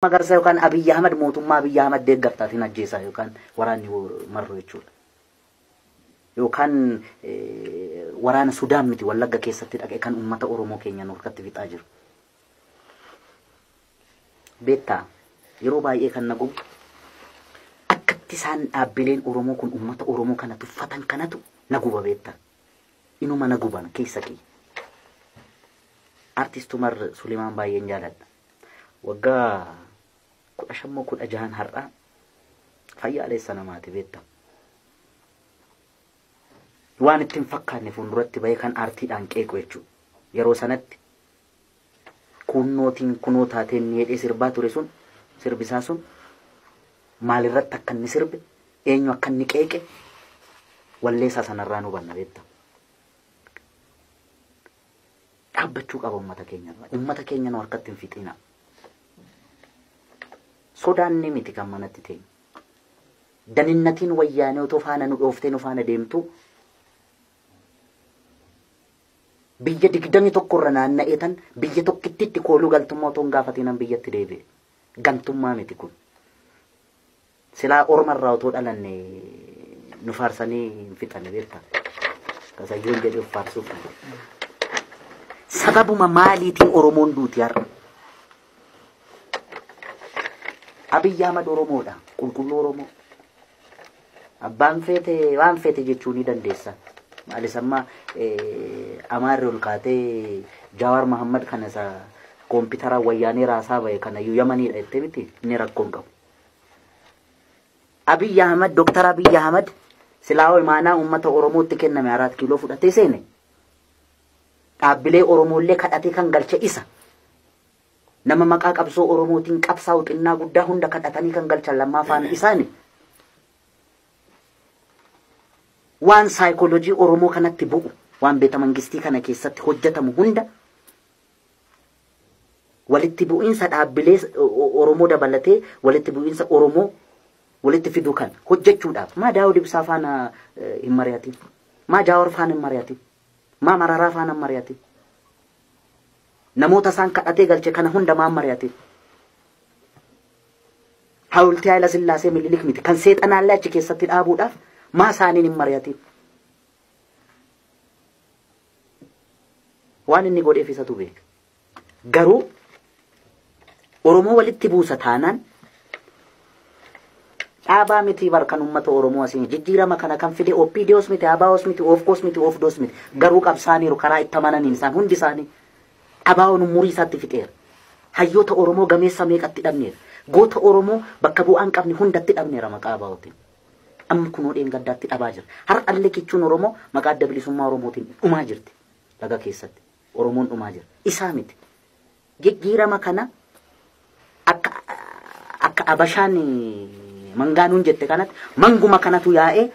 Magarsaa yookaan Abiyyi Ahmad mootummaa Abiyyi Ahmad deeggartaatiin ajjeesaa yookaan waraanni marru jechuudha. Yookaan waraana Sudaan miti Wallagga keessatti dhaqee kan uummata Oromoo keenya nurkatti fixaa jiru. Beektaa yeroo baay'ee kan nagu akkatti isaan dhaabbileen Oromoo kun uummata Oromoo kana tuffatan kanatu naguba beektaa. Inuma naguban keessa kee. Artiist Umar Suleemaan baay'een jaaladha. Waggaa 15 har'a fayyaalessa namaati beektaa. Waan ittiin fakkaanne fuulduratti bahee kan aartiidhaan qeequ jechuudha. Yeroo sanatti kunoo taateen miidhee sirbaa ture sun sirbisaa sun maalirratti akka inni sirbe eenyu akka inni qeeqe walleessaa sanarraa nu hubanna beektaa. Dhaabbachuu qaba uummata keenyarraa. Uummata keenya nu harkatti hin fixina. Sodaanni miti kan manatti teenyu. Daninnatiin wayyaanee otoo faana nu dhooftee nu faana deemtu biyya 21 irra naanna'ee tan biyya tokkitti itti kooluu galtummaa otoo hin gaafatiinan biyyatti deebi'e. Gantummaa miti kun. Silaa ormarraa otoo dhalanne nu faarsanii hin fixanne beektaa. Kasayyoon jedhee of faarsuuf. Sababuma maaliitiin Oromoon duuti har'a? Abiyyi Ahmad Oromoodha. Qulqulluu Oromoo. Abbaan feete waan feete jechuu ni dandeessa. Maalis amma Amaarri ol kaatee Jawaar Mahammad kana isa koompitara wayyaanee raasaa bahe kana iyyuu Yamaniidha jettee miti inni rakkoon qabu. Abiyyi Ahmad Dr. Abiyyi Ahmad silaa imaanaa uummata Oromootti kenname 4 kiiloo fudhatee seene. Dhaabbilee Oromoollee kadhatee kan galche isa. Nama maqaa qabsoo Oromootiin qabsaa'u xinnaa guddaa hunda kadhatanii kan galchan lammaafaan isaani. Waan saayikooloojii Oromoo kanatti bu'u, waan beeta mangistii kana keessatti hojjetamu hunda walitti bu'iinsa dhaabbilee Oromoo dabalatee walitti bu'iinsa Oromoo walitti fiduu kan hojjechuudhaaf maa Daawud Ibsaa faana hin mari'atin, maa Jawaar faana hin mari'atin, maa Mararaa faana hin mari'atin. Namoota isaan kadhatee galche kana hunda maan mari'atin. Hawultii Haayila Sillaasee Minilik miti kan seexanaallee achi keessatti dhaabuudhaaf maa isaaniin hin mari'atin. Waan inni godheef isatu beeka. Garuu Oromoo walitti buusa taanaan dhaabaa miti barkan uummata Oromoo asiin jijjiirama kana kan fide OPDOs miti, ABOs miti, OFCOs miti, OFDOs miti. Garuu qabsaaniiru karaa itti amananiin isaan hundi isaanii. ABO'n umurii isaatti fixeera. Hayyoota Oromoo gameessa meeqatti dhabneera. Goota Oromoo bakka bu'aan qabne hundatti dhabneera maqaa ABO'tiin. Amma kunoo dheengaddaatti dhabaa jira. Har'allee kichuun Oromoo maqaa adda bilisummaa Oromootiin dhumaa jirti. Laga keessatti Oromoon dhumaa jira. Isaa miti. Jijjiirama kana akka Abashaan mangaanuun jette kanatti manguma kanatu yaa'ee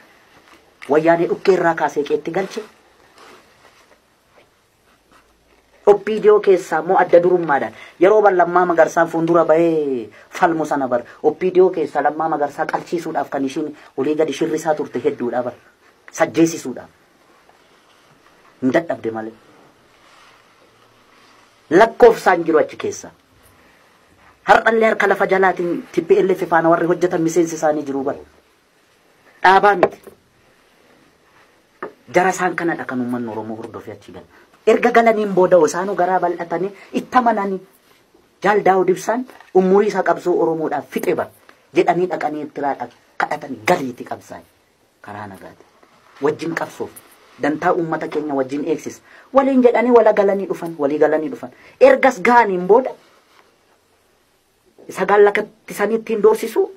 wayyaanee dhukkee irraa kaasee qeetti galche. OPDO keessaa immoo adda durummaadhaan yeroo Lammaa Magarsaan fuuldura bahee falmu sana bar OPDO keessaa Lammaa Magarsaa qalchiisuudhaaf kan ishiin olii gadi shirrisaa turte hedduudha bar sajjeesisuudhaaf hin dadhabde malee lakkoofsaan jiru achi keessa har'allee harka lafa jalaatiin TPLF faana warri hojjetan miseensi isaanii jiru bar dhaabaa miti jara isaan kanadha kan uummanni Oromoo hordofee achi gala. Erga galaniin booda isaanuu garaa bal'atanii itti amananii Jaal Daawud Ibsaan umurii isaa qabsoo Oromoodhaaf fixe bar jedhanii dhaqanii ittiraadhaaf kadhatanii galiitti qabsaa'e karaa nagaati. Wajjin qabsoof dantaa uummata keenya wajjin eegsis waliin jedhanii walii galanii dhufan. Ergas gaaniin booda isa gaallakatti isaanii ittiin doorsisu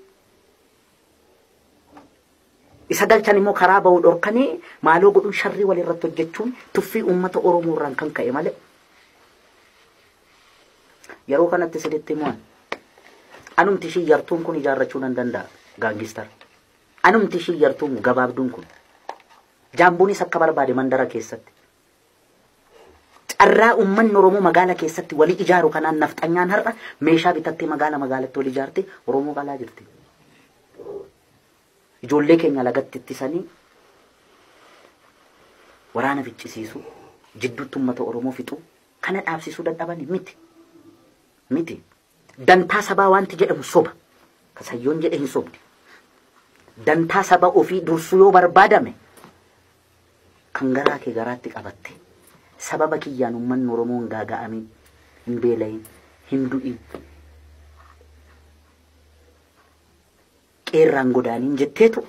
isa galchan immoo karaa bahuu dhorkanii maaloo godhuun sharrii walirratti hojjechuun tuffii uummata Oromoo irraan kan ka'e malee. Yeroo kanatti sirriitti immoo anumti shiyyartuun kun ijaarrachuu nan danda'a gaangistar. Anumti shiyyartuun gabaabduun kun jaambuunis akka barbaade mandara keessatti. Carraa uummanni Oromoo magaala keessatti walii ijaaru kanaan nafxanyaan har'a meeshaa bitattee magaalatti walii ijaarte Oromoo qalaa jirti. Ijoollee keenya lagatti ittisanii waraana ficcisiisu jidduutti uummata Oromoo fixu kana dhaabsisuu dadhabani miti. dantaa sabaa wanti jedhamu soba. Kasayyoon jedhe hin sobdi. Dantaa saba ofii dursuu yoo barbaadame kan garaa kee garaatti qabatte sababa kiyyaan uummanni Oromoon gaaga'amin hin beelayin hin du'in qeerraan godaaniin jetteetu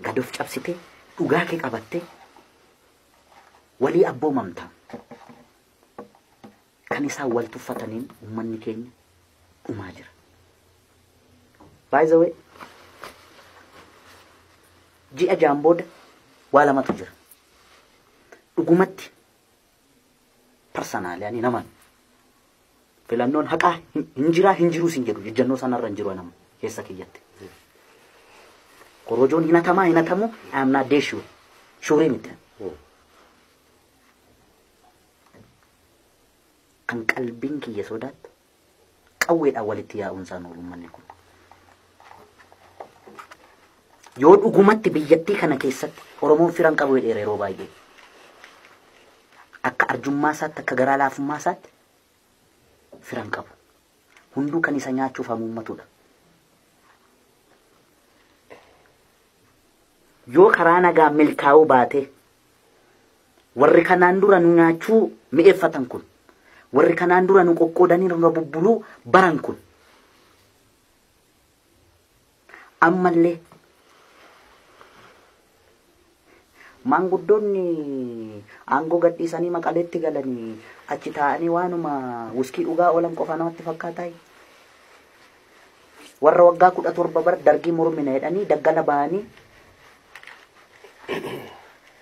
gad of cabsite dhugaa kee qabatte walii abboomamta. Kan isaan wal tuffataniin uummanni keenya dhumaa jira. By the way, ji'a jaan booda waa lamatu jira. Dhugumatti personaali ani naman filannoon haqaa hin jiru sin jedhu jejjannoo sanarra hin jiru nama keessa kiyyatti. Korojoon hinatamu I am not sure. Sure miti. Kan qalbiin kiyya sodaattu qawweedhaan walitti yaa'uun isaan oolummanni kun. Yoo dhugumatti biyyattii kana keessatti Oromoon firan qabu jedheera yeroo baay'ee. Akka arjummaa isaatti akka garaa laafummaa isaatti firan qabu. Hunduu kan isa nyaachuuf hamuummatudha. Yoo karaa nagaa milkaa'uu baate warri kanaan dura nu nyaachuu mi'eeffatan kun warri kanaan dura nu qoqqoodanii nu bubbuluu baran kun ammallee maanguddoonni aangoo gadhiisanii Maqaleetti galanii achi taa'anii waanuma wuskii dhugaa oolan qofa namatti fakkaataa. Warra waggaa 17 bara dargii mormina jedhanii daggala bahanii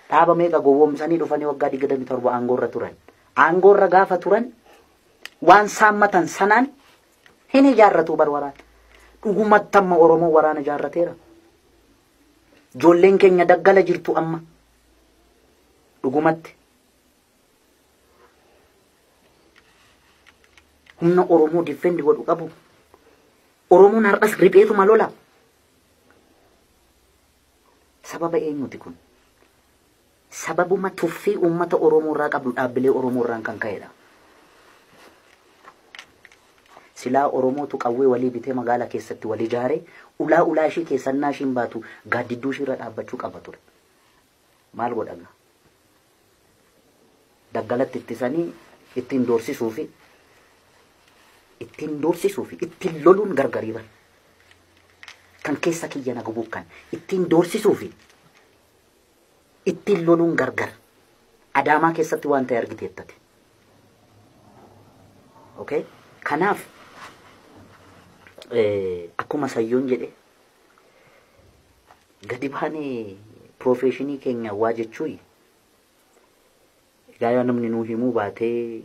dhaaba meeqa gowwoomsanii dhufanii waggaa 27 aangoorra turan. Aangoorra gaafa turan waan saammatan sanaan hin ijaarratu bar waraana. Dhugumatti amma Oromoo waraana ijaarrateera. Ijoolleen keenya daggala jirtu amma. Dhugumatti humna Oromoo difendi godhu qabu. Oromoon har'as ripheetuma lola. Sababa eenyuti kun? Sababuma tuffii uummata Oromoo irraa qabdu dhaabbilee Oromoo irraan kan ka'edha. Silaa Oromootu qawwee walii bitee magaalaa keessatti walii ijaaree ulaa ishii keessannaa ishiin baatu gaaddidduu ishii irra dhaabbachuu qaba ture. Maal godhaga? Daggalatti ittisanii ittiin doorsisuufi ittiin loluun gargarii bara. Kan keessa kiyya na gubuu kan ittiin doorsisuufi ittiin loluun gargar. Adaamaa keessatti waan ta'e argiteettate. Okay? Kanaaf akkuma sayyoon jedhe gadi baanee profeshinii keenya waa jechuun egaa yoo namni nuu himuu baatee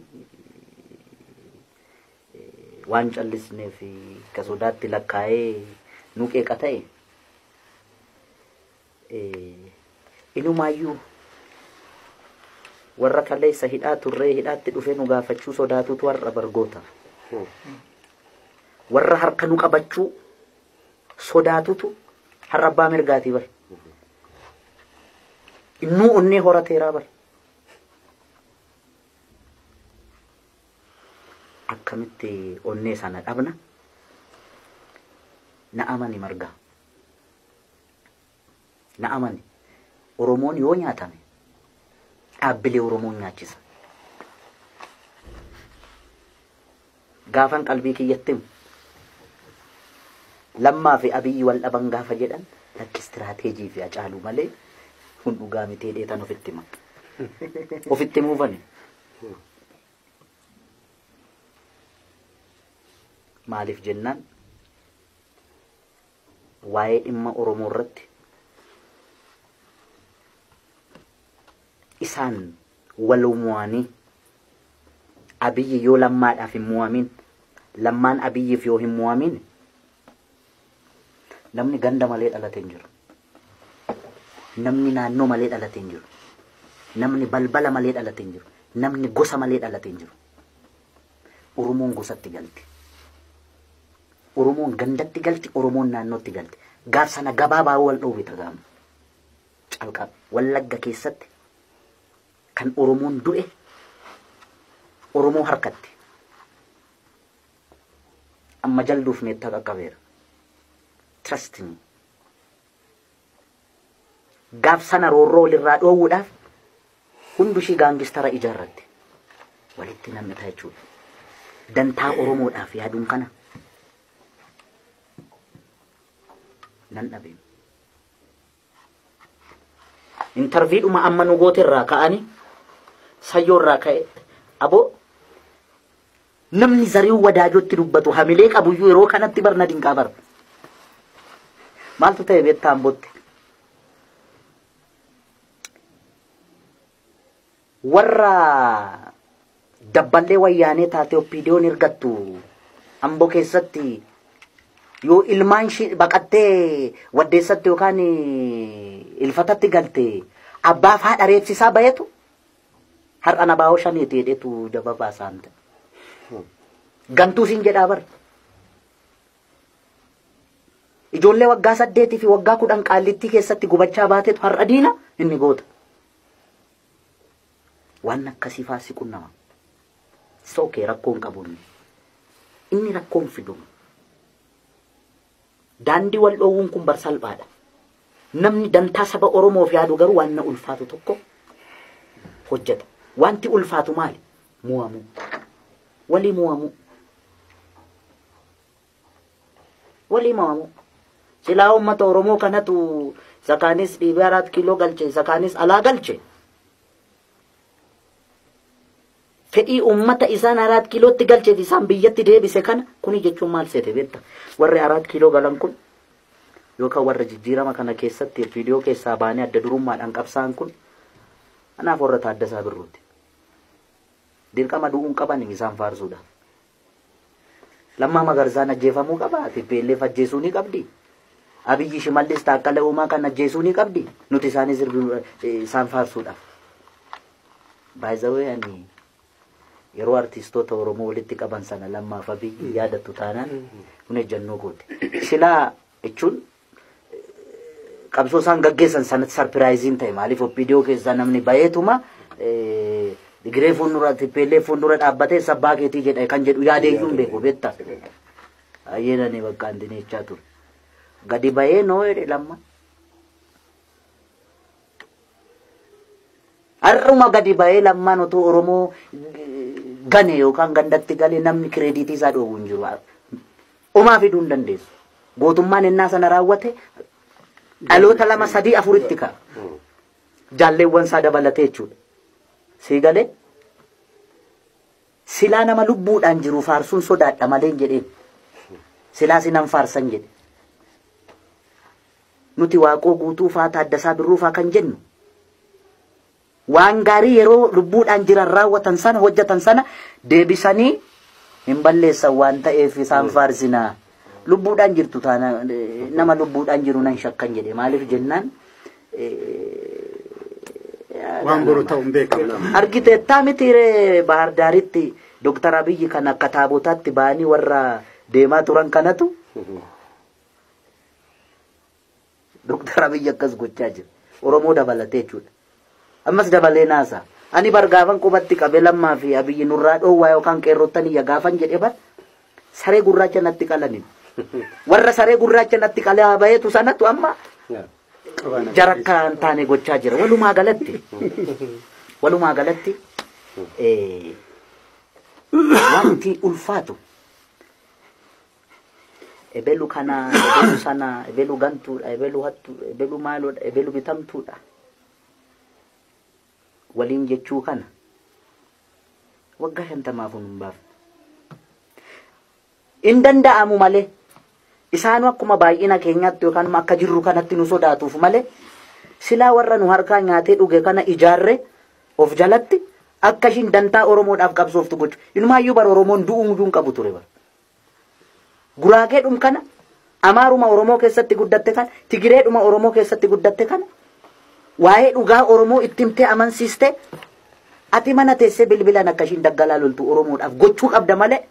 waan callisneef ka sodaatti lakkaa'ee nu qeeqa ta'e inumaayyuu warra kaleessa hidhaa turree hidhaatti dhufee nu gaafachuu sodaatutu warra bargoota. Warra harka nu qabachuu sodaatutu har'a abbaa mirgaatii bar. Innuu onnee horateeraa bar. Akkamitti onnee sana dhabna? Na amani marga. Na amani. Oromoon yoo nyaatame dhaabbilee Oromoon nyaachisa. Gaafan qalbii kiyyattim Lammaa fi Abiyyi wal dhaban gaafa jedhan lakki istirateejii fi acaaluu malee kun dhugaa mitee dheetan ofitti hima. Ofitti muufani. Maaliif jennaan waa'ee dhimma Oromoo irratti isaan wal mu'anii Abiyyi yoo lammaadhaaf hin mu'amin lammaan Abiyyiif yoo hin mu'amin namni ganda malee dhalate hin jiru. Namni naannoo malee dhalate hin jiru. Namni balbala malee dhalate hin jiru. Namni gosa malee dhalate hin jiru. Oromoon gosatti galti. Oromoon gandatti galti. Oromoon naannootti galti. Gaarsana gabaabaa wal dhoowwita gaama. Calqaba Wallagga keessatti kan Oromoon du'e Oromoo harkatti. amma jalduuf meettaa qaqqabeera. Trust me. Gaaf sana roorroo walirraa dhoowwuudhaaf hundushii gaangistara ijaarratti walitti namni ta'a jechuudha. Dantaa Oromoodhaaf yaaduun kana nan dhabe. Interviidhuma amma nu gooterraa ka'anii sayyoorraa ka'e aboo namni Zarihuun Wadaajotti dubbatu hamilee qabuyyuu yeroo kanatti barna dinqaa bara. Maaltu ta'e beektaan botte? Warra dabballee wayyaanee taate oppiidiyoon ergattu Amboo keessatti yoo ilmaan baqattee waddeessatti yookaan ilfatatti galte abbaa fi haadha reebsisaa bayetu har'a na baa'oo shaniiti jedhetu daba baasaan ta'e. Gantuu siin jedhaa bara. Ijoollee waggaa 8 fi waggaa 10 qaallittii keessatti gubachaa baatetu har'a diina inni goota. Waan akkasii faasii qunnama. Sookee rakkoon qabuun inni rakkoon fidu. Daandii wal dhoowwuun kun bar salphaadha. Namni dantaa saba Oromoof yaadu garuu waan na ulfaatu tokko hojjeta. Wanti ulfaatu maali? Mu'amu. Walii mu'amu. Walii mu'amu. Silaa uummata Oromoo kanatu sakaanis dhiibee 4 kiiloo galche, sakaanis alaa galche. Fedhii uummata isaan 4 kiilootti galcheef isaan biyyatti deebise kana kuni jechuun maal seete beekta? Warri 4 kiiloo galan kun yookaan warra jijjiirama kana keessatti viidiyoo keessaa baanee adda durummaadhaan qabsaan kun anaaf warra Taaddasaa Birruuti. Dirqama du'uun qaban isaan faarsuudhaaf. Lammaa Magarsaan ajjeefamuu qaba. TPLF ajjeesuu ni qabdi. Abiyyi Shimallis Taakkala Uumaa kan ajjeesuu ni qabdi. Nuti isaanis isaan faarsuudhaaf. By the way, ani yeroo artistoota Oromoo walitti qaban sana Lammaaf Abiyyi yaadattu taanaan kun ejjannoo goote. Silaa jechuun qabsoo isaan gaggeessan sanatti sarpiraayiziin ta'e maaliif viidiyoo keessaa namni bayeetuma Digiree fuuldura TPLF fuuldura dhaabbatee sabbaa keetii jedha kan jedhu yaadeeyyuun beeku beektaa. Ayyeedhanii bakka andineechaa ture. Gadi bayee noo jedhe Lamma. Har'uma gadi bayee Lammaan otoo Oromoo gane yookaan gandatti galee namni kireediitii isaa dhoowwu hin jiru. Omaa fiduu hin dandeessu. Gootummaan innaa sana raawwate dhaloota 2, 3, 4 ka'a. Jaalleewwan isaa dabalatee jechuudha. Sigalee silaa nama lubbuudhaan jiru faarsuun sodaadha malee jedheen. Silaa sinan faarsan jedhe. Nuti Waaqoo guutuu faa Taaddasaa Birruu faa kan jennu. Waan gaarii yeroo lubbuudhaan jiran raawwatan sana hojjetan sana deebisanii hin balleessan waan ta'eef isaan faarsinaa. Lubbuudhaan jirtu taana nama lubbuudhaan jiru nan shakkan jedhe. Maaliif jennaan waan boru ta'uun beekamu. Argiteettaa mitiiree Bahar Daaritti Dr. Abiyyi kan akka taabotaatti ba'anii warra deemaa turan kanatu Dr. Abiyyi akkas gochaa jira. Oromoo dabalatee jechuudha. Ammas dabalee naasa. Ani bargaafan qubatti qabe Lammaa fi Abiyyi nurraa dhoowwaa yookaan qeerrottan iyya gaafan jedhe bar saree gurraacha natti qalanin. Warra saree gurraacha natti qalaa bayeetu sanatu amma jarakka hin taane gochaa jira. Walumaa galatti wanti ulfaatu ebelu kana, ebelu sana, ebelu gantuudha, ebelu hattuudha, ebelu maaloodha, ebelu bitamtuudha. Waliin jechuu kana waggaa 50 hin baafne. In danda'amu malee isaanu akkuma baay'ina keenyaatti yookaan akka jirru kanatti nu sodaatuuf malee silaa warra nu harkaa nyaatee dhuge kana ijaarre of jalatti akka ishiin dantaa Oromoodhaaf qabsooftu gochu. Ilmaayyuu bara Oromoon du'uun qabu ture bara. Guraageedhum kana Amaaruma Oromoo keessatti guddatte kana Tigireedhuma Oromoo keessatti guddatte kana waa'ee dhugaa Oromoo itti himtee amansiiste ati mana teessee bilbilaan akka ishiin daggalaa loltu Oromoodhaaf gochuu qabda malee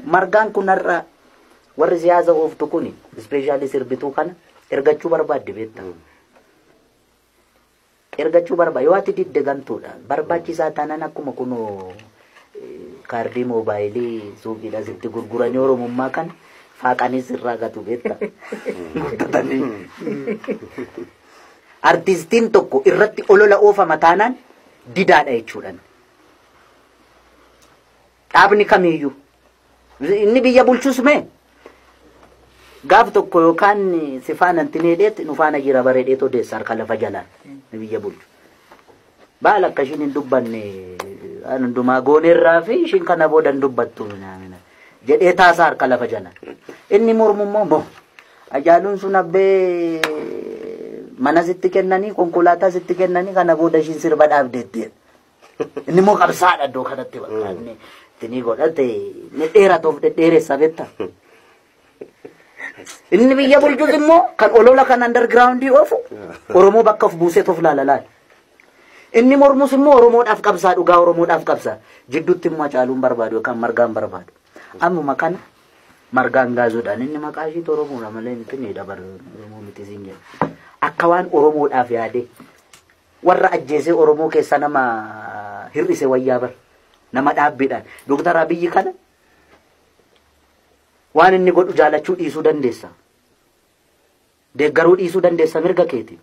margaan kun har'a warri siyaasa ooftu kun ispeeshaalii sirbituu kana ergachuu barbaadde beektaa. Ergachuu barbaade yoo ati didde gantuudha barbaachisaa taanaan akkuma kunoo kaardii moobaayilii suuqiidha sitti gurguranii oromummaa kan faaqanii sirraa gatu beekta. Artistiin tokko irratti olola oofama taanaan didaadha jechuudhaan. Dhaabni kamiyyuu inni biyya bulchus mee gaaf tokko yookaan si faana antineedheetti nu faana jira bareedheet odeessa harka lafa jalaan biyya bulchu. Baala akka ishiin hin dubbanne hundumaa gooneerraa fi ishiin kana booda hin dubbattu jedhee taasaa harka lafa jalaan. Inni mormummoo moo ajaaluun sun abbee mana sitti kennanii konkolaataa sitti kennanii kana booda ishiin sirba dhaabdeetti. Inni moo qabsaadha iddoo kanatti bakka inni tini godhate ni dheeratuuf dhedheeressa betta. Inni biyya bulchus immoo kan olola kan underground oofu Oromoo bakka of buusee tof laalalaa. Inni mormus immoo Oromoodhaaf qabsaa dhugaa Oromoodhaaf qabsaa jidduutti immoo caaluun barbaadu yookaan margaan barbaadu. Ammuma kana margaan gaazuudhaan inni maqaa ishii Oromoodha malee miti ni dabar Oromoo miti siin jedha. Akka waan Oromoodhaaf yaade warra ajjeesee Oromoo keessa nama hir'ise wayyaa bar nama dhaabbiidhaan Dr. Abiyyi kana waan inni godhu jaalachuu dhiisuu dandeessa. Deeggaruu dhiisuu dandeessa mirga keeti.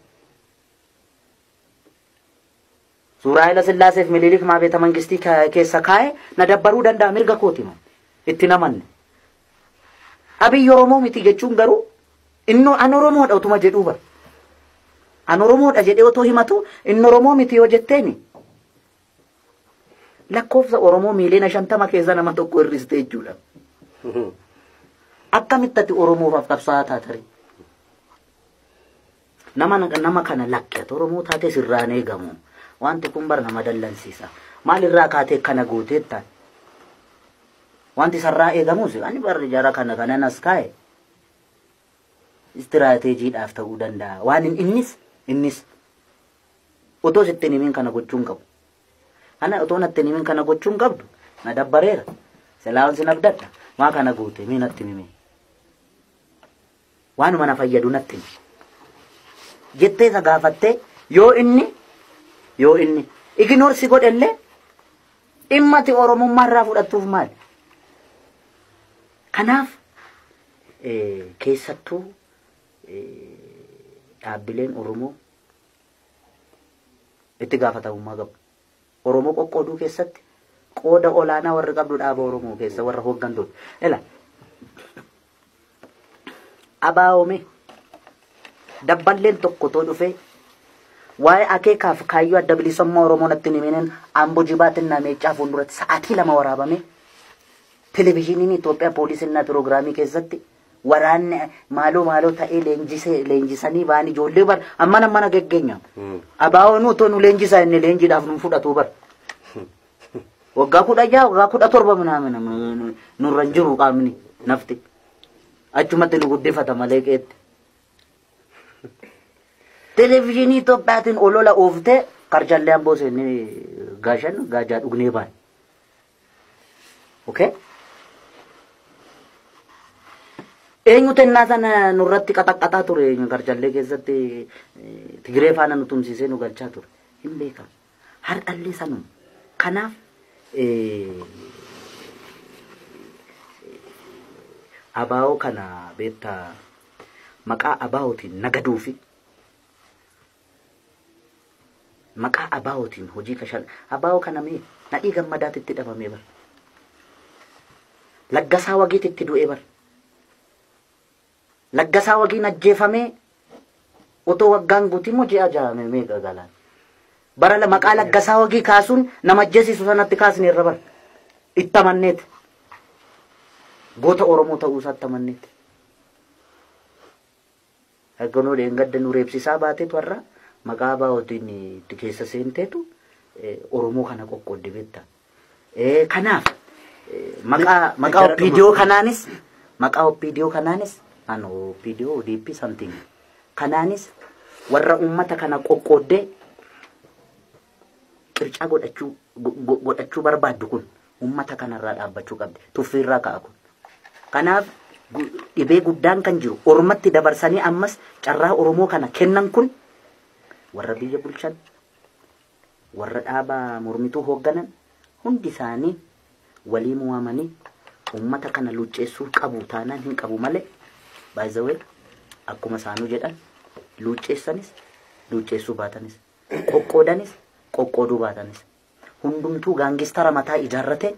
Suuraa Haayila Sillaaseef Minilik maa beeta mangistii keessa kaa'e na dabbaruu danda'a mirga kooti moo itti namanne. Abiyyi Oromoo miti jechuun garuu inni an Oromoodha utuma jedhuu bara. An Oromoodha jedhee otoo himatu inni Oromoo miti yoo jetteeni. Lakkoofsa Oromoo miiliyoona 50 keessa nama tokko hir'iste jechuudha. Akkamitti Oromoof qabsaa'aa taatari? Nama kana lakkate Oromoo taate sirraan eegamu. Wanti kun bar nama dallansiisa. Maalirraa kaatee kana gooteettaan? Wanti sarraa eegamus ani bar jara kana nas kaa'e. Istiraateejiidhaaf ta'uu danda'a. Waan innis otoo sitti himin kana gochuun qabu. Ana otoo natti himin kana gochuun qabdu na dabbareera. Silaawwan sin abdadha. Maa kana goote mee natti himi. Waanuma na fayyadu natti himi. Jettee isa gaafattee yoo inni ignoorsi godhellee dhimmati Oromummaarraa fudhattuuf maali? Kanaaf keessattuu dhaabbileen Oromoo itti gaafatamummaa qabu. Oromoo qoqqooduu keessatti qooda olaanaa warra qabdu dhaaba Oromoo keessa warra hooggantoota. Ela abaa'oome dabballeen tokko too dhufee waa'ee akeekaaf kaayyoo adda bilisummaa Oromoo natti himeen Amboo Jibaatiin na meeccaa fuulduratti sa'aatii 2 waraabame televezyiiniin Itoophiyaa poolisiin pirogiraamii keessatti waraanni maaloo ta'ee leenjisanii ba'anii ijoollee bar amma geggeenya. Abaa'oon utoo nu leenjisaa inni leenjiidhaaf nu fudhatu bar. Waggaa 16 waggaa 17 minaamin nurra hin jiru qaamni nafti. Achumatti nu guddifata malee qeetti. Televezyiinii Itoophiyaatiin olola ooftee karjallee Amboo seenni gaajaa dhugnee baan. Okay? Eenyutu innaa sana nurratti qaxaqqataa ture karjallee keessatti Tigiree faana nu tumsiisee nu galchaa ture. Hin beekamu. Har'allee sanuma. Kanaaf abaa'oo kana beektaa maqaa abaa'ootiin nagaduufi maqaa abaa'ootiin hojii kashan abaa'oo kana mee nadhii gammadaatitti dhabamee bar Laggasaa Wagiititti du'ee bar Laggasaa Wagiin ajjeefamee otoo waggaan guutii moo ji'a jaame meeqa galaan bara maqaa Laggasaa Wagii kaasuun nama ajjeesisu sanatti kaasne irra bar itti amanneeti goota Oromoo ta'uu isaatti amanneeti. Eeganoo dheengadda nu reebsisaa baateetu warra maqaa abaa'ootiin itti keessa seenteetu Oromoo kana qoqqoodde beektaa. Kanaaf maqaa OPDO kanaanis OPDO ODP something kanaanis warra ummata kana qoqqooddee qircaa godhachuu barbaaddu kun ummata kanarraa dhaabbachuu qabdi tuffiirraa ka'a kun. Kanaaf dhibee guddaan kan jiru Oromatti dabarsanii ammas carraa Oromoo kana kennan kun warra biyya bulchan warra dhaaba mormituu hoogganan hundi isaanii walii mu'amanii ummata kana luucceessuu qabu taanaan hin qabu malee by the way akkuma saanuu jedhan luucceessanis luucceessuu baatanis qoqqoodanis qoqqooduu baatanis hundumtuu gaangistara mataa ijaarrate